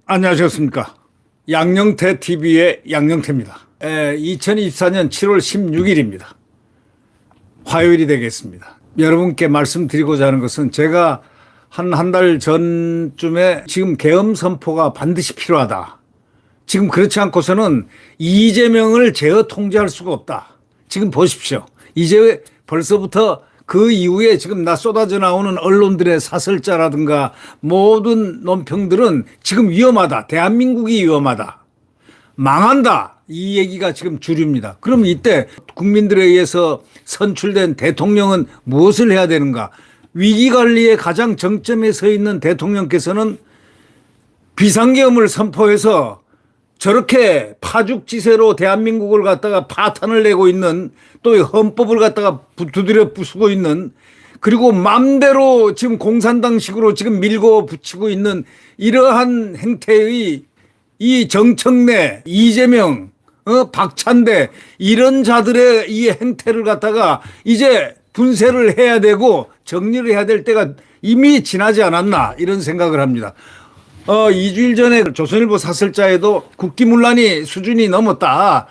안녕하셨습니까? 양영태 TV의 양영태입니다. 2024년 7월 16일입니다. 화요일이 되겠습니다. 여러분께 말씀드리고자 하는 것은 제가 한 달 전쯤에 지금 계엄 선포가 반드시 필요하다. 지금 그렇지 않고서는 이재명을 제어 통제할 수가 없다. 지금 보십시오. 이제 벌써부터 그 이후에 지금 쏟아져 나오는 언론들의 사설자라든가 모든 논평들은 지금 위험하다. 대한민국이 위험하다. 망한다. 이 얘기가 지금 주류입니다. 그럼 이때 국민들에 의해서 선출된 대통령은 무엇을 해야 되는가? 위기관리의 가장 정점에 서 있는 대통령께서는 비상계엄을 선포해서 저렇게 파죽지세로 대한민국을 갖다가 파탄을 내고 있는, 또 헌법을 갖다가 두드려 부수고 있는, 그리고 맘대로 지금 공산당식으로 지금 밀고 붙이고 있는 이러한 행태의 이 정청래, 이재명, 박찬대 이런 자들의 이 행태를 갖다가 이제 분쇄를 해야 되고 정리를 해야 될 때가 이미 지나지 않았나, 이런 생각을 합니다. 2주일 전에 조선일보 사설자에도 국기문란이 수준이 넘었다.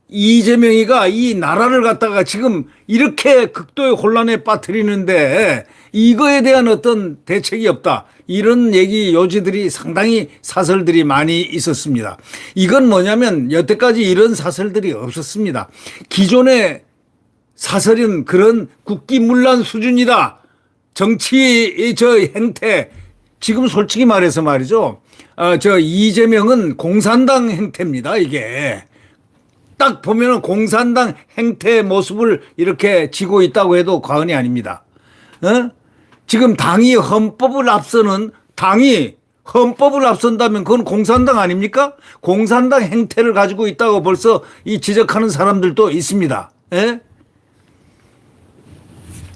이재명이가 이 나라를 갖다가 지금 이렇게 극도의 혼란에 빠뜨리는데 이거에 대한 어떤 대책이 없다. 이런 얘기 요지들이 상당히 사설들이 많이 있었습니다. 이건 뭐냐면 여태까지 이런 사설들이 없었습니다. 기존의 사설은 그런 국기문란 수준이다. 정치의 행태. 지금 솔직히 말해서 말이죠. 이재명은 공산당 행태입니다. 이게. 딱 보면은 공산당 행태의 모습을 이렇게 지고 있다고 해도 과언이 아닙니다. 지금 당이 헌법을 앞선다면 그건 공산당 아닙니까? 공산당 행태를 가지고 있다고 벌써 지적하는 사람들도 있습니다. 예?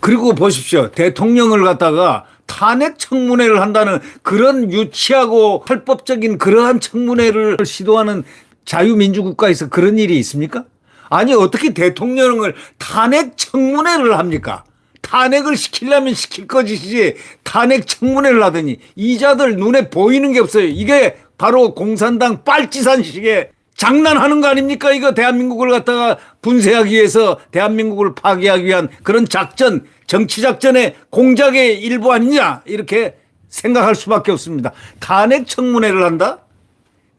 그리고 보십시오. 대통령을 갖다가 탄핵 청문회를 한다는 그런 유치하고 탈법적인 그러한 청문회를 시도하는 자유민주국가에서 그런 일이 있습니까? 아니, 어떻게 대통령을 탄핵 청문회를 합니까? 탄핵을 시키려면 시킬 것이지 탄핵 청문회를 하더니 이자들 눈에 보이는 게 없어요. 이게 바로 공산당 빨치산식의 장난하는 거 아닙니까? 이거 대한민국을 갖다가 분쇄하기 위해서 대한민국을 파괴하기 위한 그런 작전, 정치작전의 공작의 일부 아니냐, 이렇게 생각할 수밖에 없습니다. 탄핵 청문회를 한다?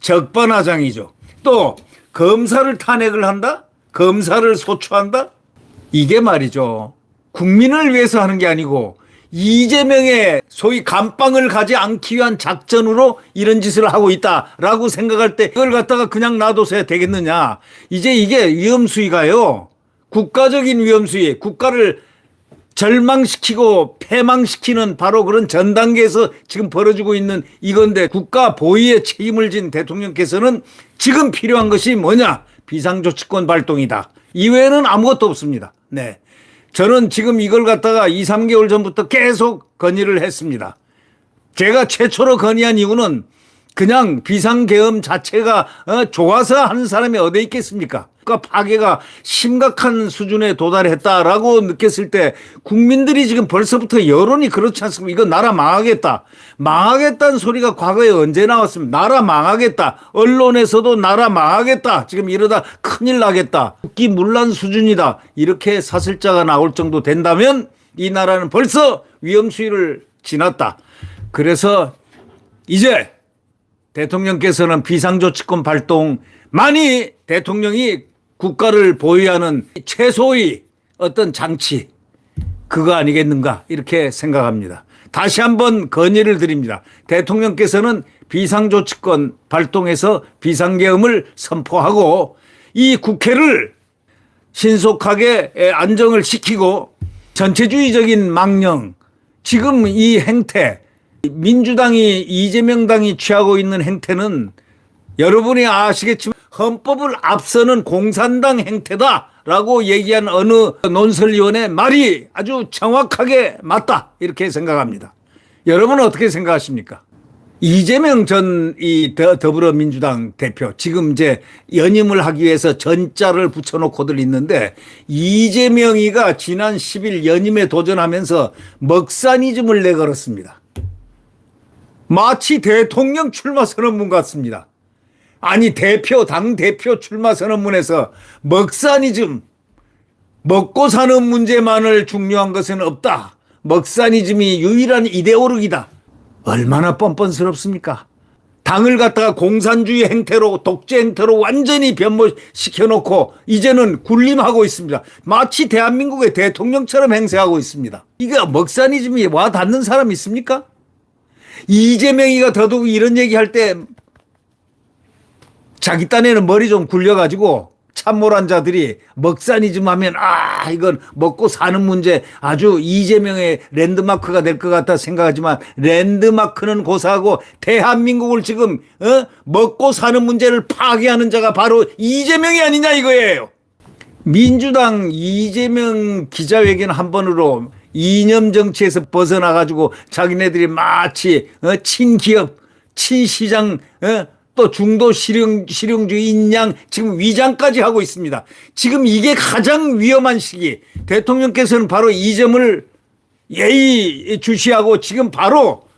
적반하장이죠. 또 검사를 탄핵을 한다? 검사를 소추한다? 이게 말이죠. 국민을 위해서 하는 게 아니고 이재명의 소위 감방을 가지 않기 위한 작전으로 이런 짓을 하고 있다라고 생각할 때 이걸 갖다가 그냥 놔둬서 되겠느냐. 이제 이게 위험수위가요. 국가적인 위험수위, 국가를 절망시키고 패망시키는 바로 그런 전 단계에서 지금 벌어지고 있는 이건데, 국가 보위에 책임을 진 대통령께서는 지금 필요한 것이 뭐냐? 비상조치권 발동이다. 이외에는 아무것도 없습니다. 네. 저는 지금 이걸 갖다가 2, 3개월 전부터 계속 건의를 했습니다. 제가 최초로 건의한 이유는 그냥 비상계엄 자체가 좋아서 하는 사람이 어디 있겠습니까? 그러니까 파괴가 심각한 수준에 도달했다라고 느꼈을 때 국민들이 지금 벌써부터 여론이 그렇지 않습니까? 이거 나라 망하겠다. 망하겠다는 소리가 과거에 언제 나왔습니까? 나라 망하겠다. 언론에서도 나라 망하겠다. 지금 이러다 큰일 나겠다. 국기문란 수준이다. 이렇게 사설자가 나올 정도 된다면 이 나라는 벌써 위험수위를 지났다. 그래서 이제 대통령께서는 비상조치권 발동만이 대통령이 국가를 보유하는 최소의 어떤 장치, 그거 아니겠는가, 이렇게 생각합니다. 다시 한번 건의를 드립니다. 대통령께서는 비상조치권 발동해서 비상계엄을 선포하고 이 국회를 신속하게 안정을 시키고 전체주의적인 망령, 지금 이 행태, 민주당이 이재명 당이 취하고 있는 행태는 여러분이 아시겠지만 헌법을 앞서는 공산당 행태다라고 얘기한 어느 논설위원의 말이 아주 정확하게 맞다, 이렇게 생각합니다. 여러분은 어떻게 생각하십니까? 이재명 전 이 더불어민주당 대표 지금 이제 연임을 하기 위해서 전자를 붙여놓고들 있는데 이재명이가 지난 10일 연임에 도전하면서 먹사니즘을 내걸었습니다. 마치 대통령 출마 선언문 같습니다. 아니 당 대표 출마 선언문에서 먹사니즘 먹고 사는 문제만을 중요한 것은 없다. 먹사니즘이 유일한 이데올로기다. 얼마나 뻔뻔스럽습니까? 당을 갖다가 공산주의 행태로 독재 행태로 완전히 변모시켜놓고 이제는 군림하고 있습니다. 마치 대한민국의 대통령처럼 행세하고 있습니다. 이게 먹사니즘이 와 닿는 사람 있습니까? 이재명이가 더더욱 이런 얘기할 때 자기 딴에는 머리 좀 굴려가지고 참모란 자들이 먹사니즘 하면 이건 먹고 사는 문제 아주 이재명의 랜드마크가 될 것 같다 생각하지만 랜드마크는 고사하고 대한민국을 지금 먹고 사는 문제를 파괴하는 자가 바로 이재명이 아니냐 이거예요. 민주당 이재명 기자회견 한 번으로 이념 정치에서 벗어나가지고 자기네들이 마치 친기업, 친시장, 또 중도 실용주의 인양 지금 위장까지 하고 있습니다. 지금 이게 가장 위험한 시기. 대통령께서는 바로 이 점을 예의 주시하고 지금 바로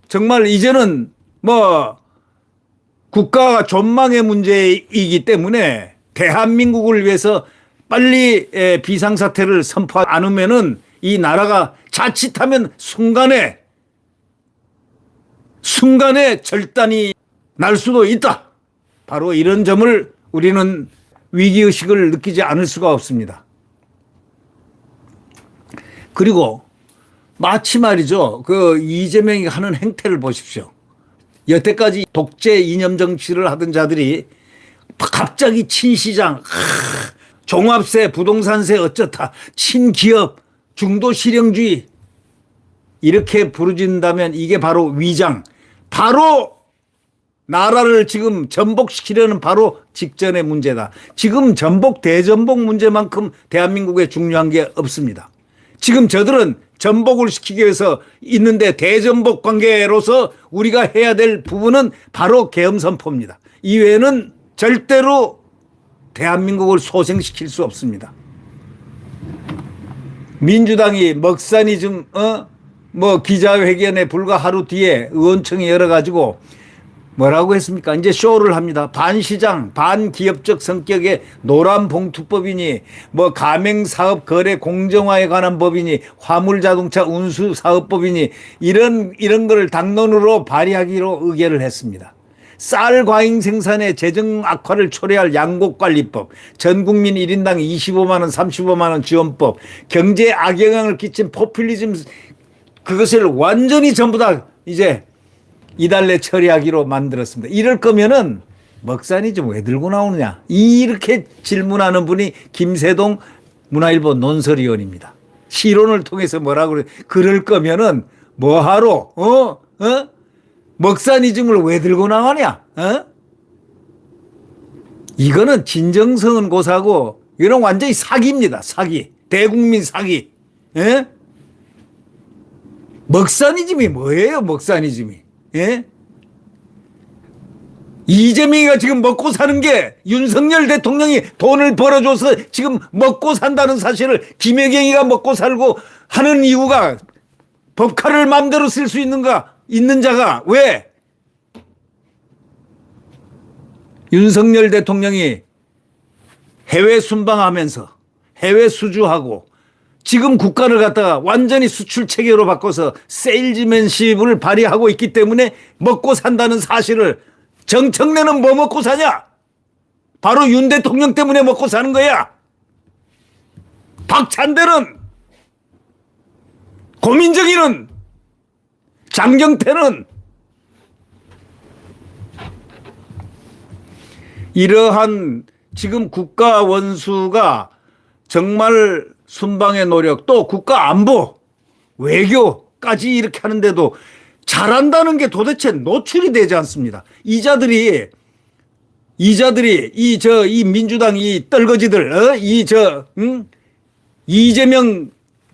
정말 이제는 뭐 국가가 존망의 문제이기 때문에 대한민국을 위해서 빨리 비상사태를 선포하지 않으면은 이 나라가 자칫하면 순간에 절단이 날 수도 있다. 바로 이런 점을 우리는 위기의식을 느끼지 않을 수가 없습니다. 그리고 마치 말이죠. 그 이재명이 하는 행태를 보십시오. 여태까지 독재 이념 정치를 하던 자들이 갑자기 친시장, 종합세, 부동산세 어쩌다, 친기업, 중도 실용주의 이렇게 부르진다면 이게 바로 위장, 바로 나라를 지금 전복시키려는 바로 직전의 문제다. 지금 대전복 문제만큼 대한민국에 중요한 게 없습니다. 지금 저들은 전복을 시키기 위해서 있는데 대전복 관계로서 우리가 해야 될 부분은 바로 계엄선포입니다. 이외에는 절대로 대한민국을 소생시킬 수 없습니다. 민주당이 먹사니즘 기자회견에 불과 하루 뒤에 의원청이 열어가지고 뭐라고 했습니까? 이제 쇼를 합니다. 반시장, 반기업적 성격의 노란봉투법이니 가맹사업 거래 공정화에 관한 법이니 화물자동차 운수사업법이니 이런 거를 당론으로 발의하기로 의결을 했습니다. 쌀 과잉 생산의 재정 악화를 초래할 양곡관리법, 전국민 1인당 25만 원, 35만 원 지원법, 경제에 악영향을 끼친 포퓰리즘 그것을 완전히 전부 다 이제 이달래 처리하기로 만들었습니다. 이럴 거면은 먹사니즘 왜 들고 나오느냐 이렇게 질문하는 분이 김세동 문화일보 논설위원입니다. 시론을 통해서 뭐라고 그래? 그럴 거면은 뭐하러 먹사니즘을 왜 들고 나가냐? 이거는 진정성은 고사고 이건 완전히 사기입니다. 사기. 대국민 사기. 먹사니즘이 뭐예요? 먹사니즘이. 이재명이가 지금 먹고 사는 게 윤석열 대통령이 돈을 벌어줘서 지금 먹고 산다는 사실을 김혜경이가 먹고 살고 하는 이유가 법카를 마음대로 쓸 수 있는 자가 왜 윤석열 대통령이 해외 순방하면서 해외 수주하고 지금 국가를 갖다가 완전히 수출 체계로 바꿔서 세일즈맨십을 발휘하고 있기 때문에 먹고 산다는 사실을 정청래는 뭐 먹고 사냐? 바로 윤 대통령 때문에 먹고 사는 거야. 박찬대는 고민정이는 장경태는 이러한 지금 국가 원수가 정말 순방의 노력 또 국가 안보 외교까지 이렇게 하는데도 잘한다는 게 도대체 노출이 되지 않습니다. 이 자들이 이 민주당 이 떨거지들 이재명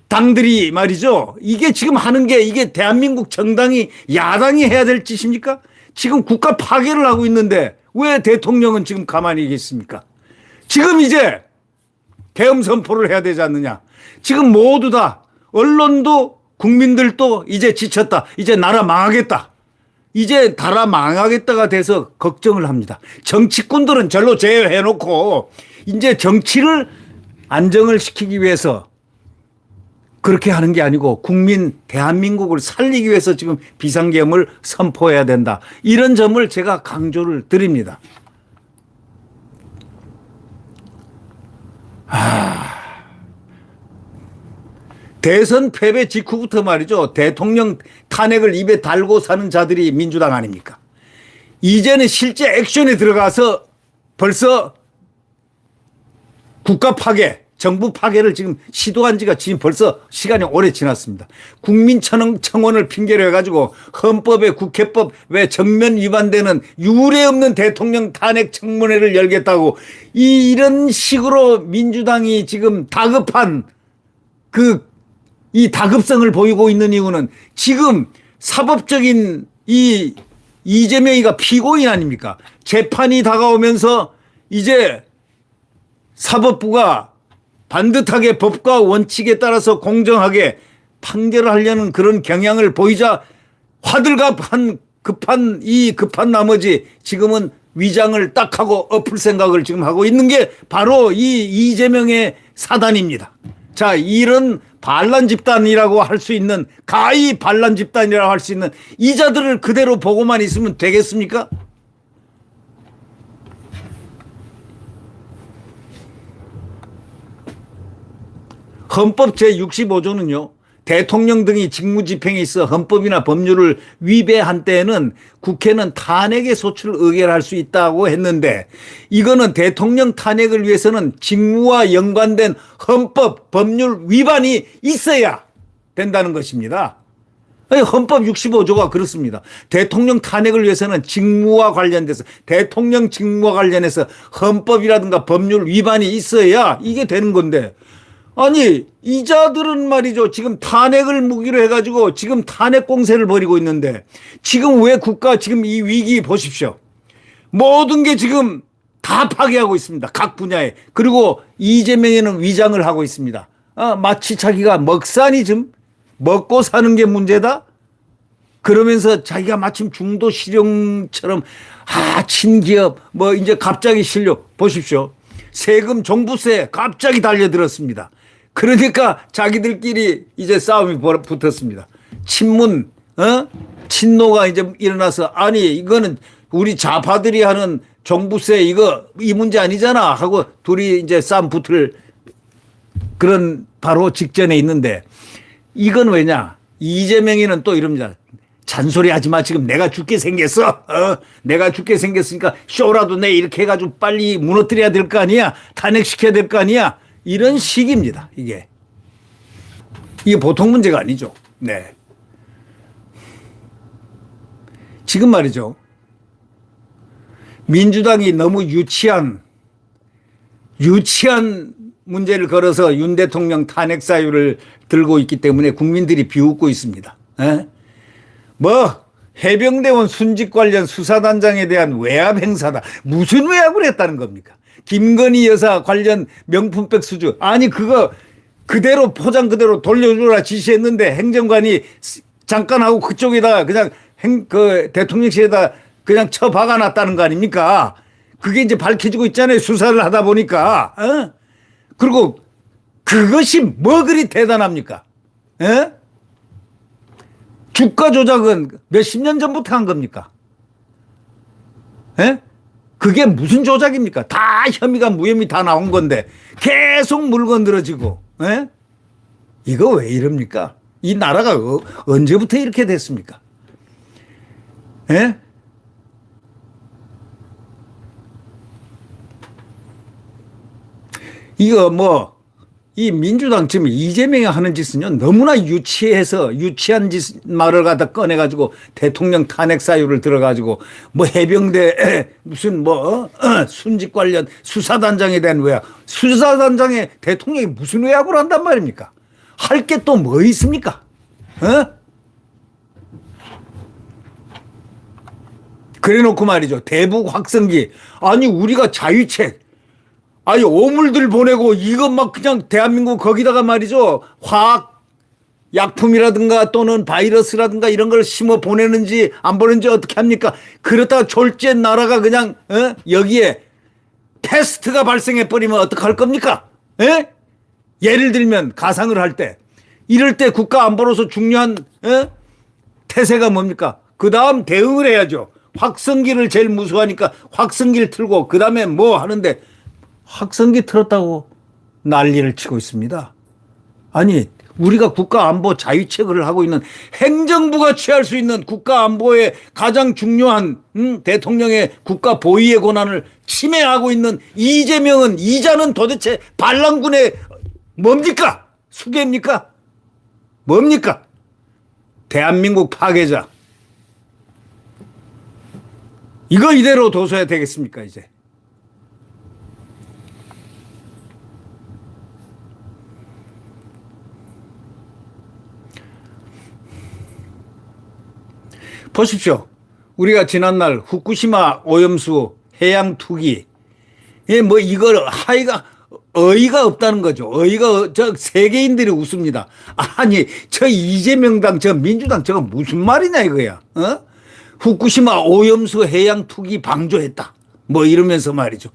당들이 말이죠. 이게 지금 하는 게 이게 대한민국 정당이 야당이 해야 될 짓입니까? 지금 국가 파괴를 하고 있는데 왜 대통령은 지금 가만히 계십니까? 지금 이제 계엄 선포를 해야 되지 않느냐. 지금 모두 다 언론도 국민들도 이제 지쳤다. 이제 나라 망하겠다. 이제 나라 망하겠다가 돼서 걱정을 합니다. 정치꾼들은 절로 제외해놓고 이제 정치를 안정을 시키기 위해서 그렇게 하는 게 아니고 국민 대한민국을 살리기 위해서 지금 비상계엄을 선포해야 된다. 이런 점을 제가 강조를 드립니다. 대선 패배 직후부터 말이죠. 대통령 탄핵을 입에 달고 사는 자들이 민주당 아닙니까? 이제는 실제 액션에 들어가서 벌써 국가 파괴, 정부 파괴를 지금 시도한 지가 지금 벌써 시간이 오래 지났습니다. 국민청원을 핑계로 해가지고 헌법에 국회법에 정면 위반되는 유례 없는 대통령 탄핵 청문회를 열겠다고 이런 식으로 민주당이 지금 다급한 이 다급성을 보이고 있는 이유는 지금 사법적인 이 이재명이가 피고인 아닙니까? 재판이 다가오면서 이제 사법부가 반듯하게 법과 원칙에 따라서 공정하게 판결을 하려는 그런 경향을 보이자 화들갑한 급한 나머지 지금은 위장을 딱 하고 엎을 생각을 지금 하고 있는 게 바로 이 이재명의 사단입니다. 자, 이런 반란 집단이라고 할 수 있는 가히 반란 집단이라고 할 수 있는 이 자들을 그대로 보고만 있으면 되겠습니까? 헌법 제65조는요. 대통령 등이 직무집행에 있어 헌법이나 법률을 위배한 때에는 국회는 탄핵의 소추를 의결할 수 있다고 했는데 이거는 대통령 탄핵을 위해서는 직무와 연관된 헌법, 법률 위반이 있어야 된다는 것입니다. 헌법 65조가 그렇습니다. 대통령 탄핵을 위해서는 직무와 관련돼서 대통령 직무와 관련해서 헌법이라든가 법률 위반이 있어야 이게 되는 건데 아니 이 자들은 말이죠. 지금 탄핵을 무기로 해가지고 지금 탄핵 공세를 벌이고 있는데 지금 왜 국가 지금 이 위기 보십시오. 모든 게 지금 다 파괴하고 있습니다. 각 분야에. 그리고 이재명에는 위장을 하고 있습니다. 마치 자기가 먹사니 좀 먹고 사는 게 문제다. 그러면서 자기가 마침 중도 실용처럼 친기업 뭐 이제 갑자기 실력 보십시오. 세금 종부세 갑자기 달려들었습니다. 그러니까 자기들끼리 이제 싸움이 붙었습니다. 친문, 친노가 이제 일어나서 아니 이거는 우리 좌파들이 하는 종부세 이 문제 아니잖아 하고 둘이 이제 싸움 붙을 그런 바로 직전에 있는데 이건 왜냐? 이재명이는 또 이럽니다. 잔소리 하지 마. 지금 내가 죽게 생겼어. 내가 죽게 생겼으니까 쇼라도 내 이렇게 해가지고 빨리 무너뜨려야 될 거 아니야. 탄핵시켜야 될 거 아니야. 이런 식입니다. 이게 보통 문제가 아니죠. 네. 지금 말이죠. 민주당이 너무 유치한 문제를 걸어서 윤 대통령 탄핵 사유를 들고 있기 때문에 국민들이 비웃고 있습니다. 뭐 해병대원 순직 관련 수사단장에 대한 외압 행사다. 무슨 외압을 했다는 겁니까? 김건희 여사 관련 명품백 수주. 아니 그거 그대로 포장 그대로 돌려주라 지시했는데 행정관이 잠깐 하고 그쪽에다가 그냥 대통령실에다 그냥 쳐박아놨다는 거 아닙니까? 그게 이제 밝혀지고 있잖아요. 수사를 하다 보니까. 그리고 그것이 뭐 그리 대단합니까? 주가 조작은 몇십 년 전부터 한 겁니까? 그게 무슨 조작입니까? 다 혐의가 무혐의 다 나온 건데 계속 물건 들어지고 이거 왜 이럽니까? 이 나라가 언제부터 이렇게 됐습니까? 이거 이 민주당 지금 이재명이 하는 짓은요 너무나 유치한 말을 갖다 꺼내가지고 대통령 탄핵 사유를 들어가지고 해병대 무슨 순직 관련 수사단장에 대한 외압, 수사단장에 대통령이 무슨 외압을 한단 말입니까? 할 게 또 뭐 있습니까? 그래 놓고 말이죠. 대북 확성기. 아니, 우리가 자유책. 아니, 오물들 보내고 이것 막 그냥 대한민국 거기다가 말이죠. 화학 약품이라든가 또는 바이러스라든가 이런 걸 심어 보내는지 안 보내는지 어떻게 합니까? 그러다가 졸지에 나라가 그냥 여기에 패스트가 발생해 버리면 어떡할 겁니까? 예를 들면 가상을 할 때 이럴 때 국가 안보로서 중요한 태세가 뭡니까? 그 다음 대응을 해야죠. 확성기를 제일 무서워하니까 확성기를 틀고 그 다음에 뭐 하는데 확성기 틀었다고 난리를 치고 있습니다. 아니, 우리가 국가안보 자유책을 하고 있는 행정부가 취할 수 있는 국가안보의 가장 중요한 대통령의 국가 보위의 권한을 침해하고 있는 이자는 도대체 반란군의 뭡니까? 수괴입니까? 뭡니까? 대한민국 파괴자. 이거 이대로 둬서야 되겠습니까, 이제? 보십시오. 우리가 지난날 후쿠시마 오염수 해양 투기, 뭐 이걸 하이가 어이가 없다는 거죠. 저 세계인들이 웃습니다. 아니, 저 이재명당, 저 민주당 저거 무슨 말이냐 이거야. 후쿠시마 오염수 해양 투기 방조했다. 뭐 이러면서 말이죠.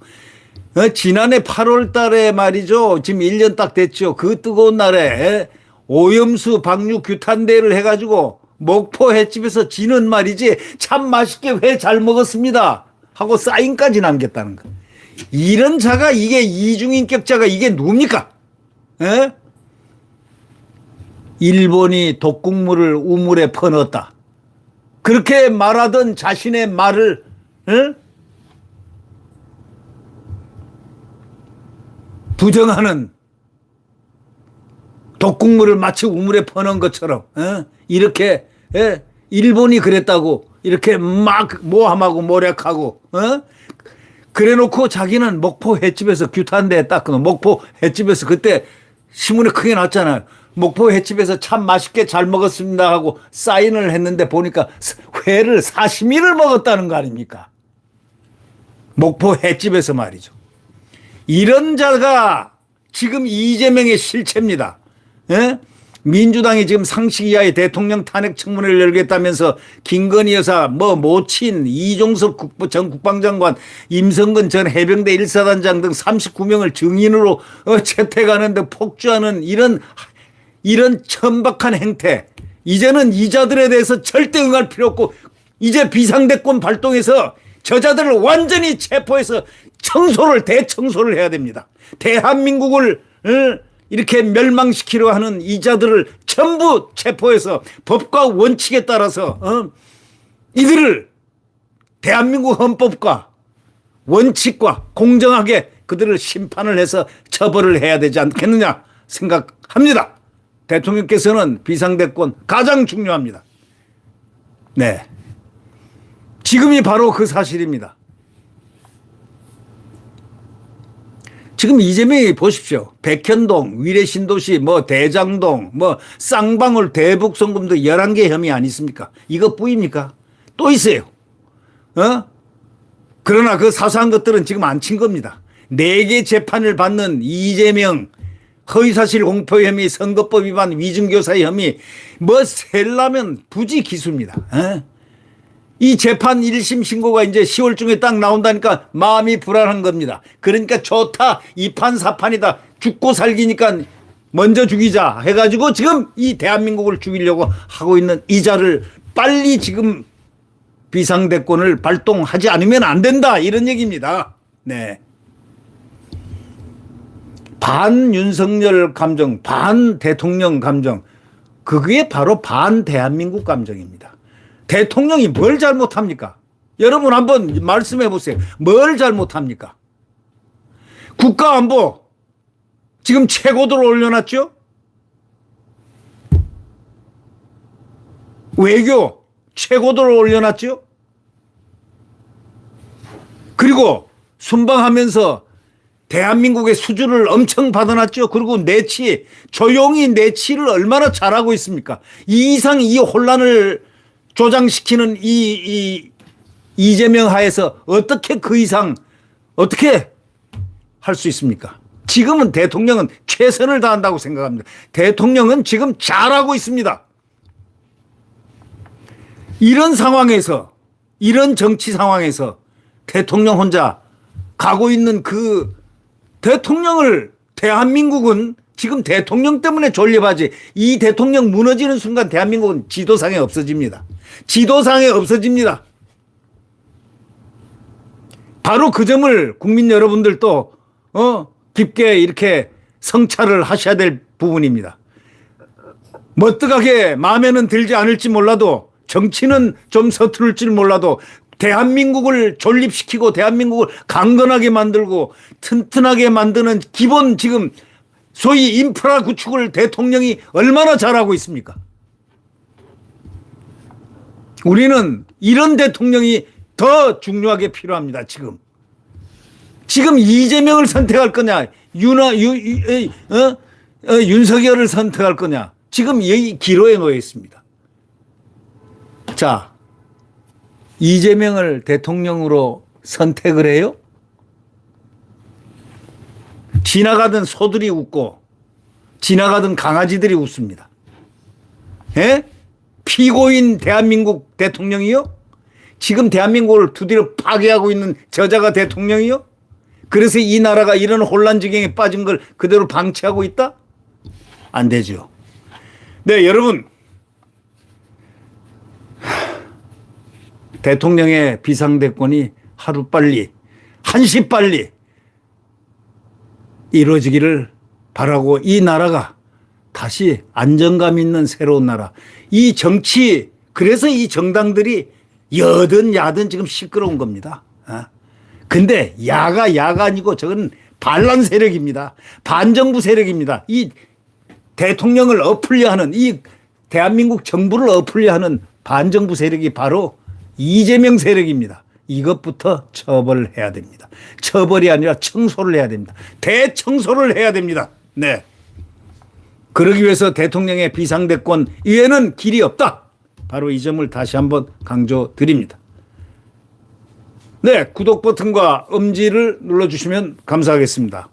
지난해 8월 달에 말이죠. 지금 1년 딱 됐죠. 그 뜨거운 날에 오염수 방류 규탄대회를 해가지고 목포 횟집에서 지는 말이지 참 맛있게 회 잘 먹었습니다 하고 사인까지 남겼다는 거. 이런 자가 이게 이중인격자가 이게 누굽니까? 일본이 독극물을 우물에 퍼넣었다. 그렇게 말하던 자신의 말을 부정하는, 독극물을 마치 우물에 퍼넣은 것처럼 이렇게 일본이 그랬다고 이렇게 막 모함하고 모략하고 그래 놓고 자기는 목포 횟집에서 규탄대에 딱 목포 횟집에서 그때 신문에 크게 났잖아요. 목포 횟집에서 참 맛있게 잘 먹었습니다 하고 사인을 했는데 보니까 회를 사시미를 먹었다는 거 아닙니까? 목포 횟집에서 말이죠. 이런 자가 지금 이재명의 실체입니다. 민주당이 지금 상식 이하의 대통령 탄핵 청문회를 열겠다면서 김건희 여사, 모친, 이종석 전 국방장관, 임성근 전 해병대 1사단장 등 39명을 증인으로 채택하는데 폭주하는 이런 천박한 행태. 이제는 이 자들에 대해서 절대 응할 필요 없고 이제 비상대권 발동해서 저자들을 완전히 체포해서 대청소를 해야 됩니다. 대한민국을 이렇게 멸망시키려 하는 이자들을 전부 체포해서 법과 원칙에 따라서 이들을 대한민국 헌법과 원칙과 공정하게 그들을 심판을 해서 처벌을 해야 되지 않겠느냐 생각합니다. 대통령께서는 비상대권 가장 중요합니다. 네, 지금이 바로 그 사실입니다. 지금 이재명이 보십시오. 백현동, 위례신도시, 대장동, 쌍방울, 대북송금도 11개 혐의 아니 있습니까? 이것 뿌입니까? 또 있어요. 그러나 그 사소한 것들은 지금 안 친 겁니다. 4개 재판을 받는 이재명, 허위사실 공표 혐의, 선거법 위반, 위증교사 혐의, 셀라면 부지 기수입니다. 이 재판 1심 신고가 이제 10월 중에 딱 나온다니까 마음이 불안한 겁니다. 그러니까 좋다. 2판 4판이다. 죽고 살기니까 먼저 죽이자 해가지고 지금 이 대한민국을 죽이려고 하고 있는 이자를 빨리 지금 비상대권을 발동하지 않으면 안 된다. 이런 얘기입니다. 네. 반 윤석열 감정, 반 대통령 감정. 그게 바로 반 대한민국 감정입니다. 대통령이 뭘 잘못합니까? 여러분 한번 말씀해 보세요. 뭘 잘못합니까? 국가안보 지금 최고도로 올려놨죠? 외교 최고도로 올려놨죠? 그리고 순방하면서 대한민국의 수주를 엄청 받아놨죠. 그리고 내치, 조용히 내치를 얼마나 잘하고 있습니까? 이 이상 이 혼란을 조장시키는 이재명 하에서 어떻게 그 이상 어떻게 할 수 있습니까? 지금은 대통령은 최선을 다한다고 생각합니다. 대통령은 지금 잘하고 있습니다. 이런 상황에서, 이런 정치 상황에서 대통령 혼자 가고 있는 그 대통령을, 대한민국은 지금 대통령 때문에 존립하지, 이 대통령 무너지는 순간 대한민국은 지도상에 없어집니다. 지도상에 없어집니다. 바로 그 점을 국민 여러분들도 깊게 이렇게 성찰을 하셔야 될 부분입니다. 멋뜩하게 마음에는 들지 않을지 몰라도, 정치는 좀 서투를지 몰라도 대한민국을 존립시키고 대한민국을 강건하게 만들고 튼튼하게 만드는 기본, 지금 소위 인프라 구축을 대통령이 얼마나 잘하고 있습니까? 우리는 이런 대통령이 더 중요하게 필요합니다. 지금 이재명을 선택할 거냐, 윤석열을 선택할 거냐, 지금 이 기로에 놓여 있습니다. 자, 이재명을 대통령으로 선택을 해요? 지나가던 소들이 웃고 지나가던 강아지들이 웃습니다. 예? 피고인 대한민국 대통령이요? 지금 대한민국을 두드려 파괴하고 있는 저자가 대통령이요? 그래서 이 나라가 이런 혼란 지경에 빠진 걸 그대로 방치하고 있다? 안 되죠. 네, 여러분. 대통령의 비상대권이 하루빨리, 한시빨리 이루어지기를 바라고, 이 나라가 다시 안정감 있는 새로운 나라, 이 정치, 그래서 이 정당들이 여든 야든 지금 시끄러운 겁니다. 근데 야가 아니고 저건 반란 세력입니다. 반정부 세력입니다. 이 대통령을 엎으려 하는, 이 대한민국 정부를 엎으려 하는 반정부 세력이 바로 이재명 세력입니다. 이것부터 처벌을 해야 됩니다. 처벌이 아니라 청소를 해야 됩니다. 대청소를 해야 됩니다. 네. 그러기 위해서 대통령의 비상대권 이외에는 길이 없다. 바로 이 점을 다시 한번 강조드립니다. 네, 구독 버튼과 엄지를 눌러주시면 감사하겠습니다.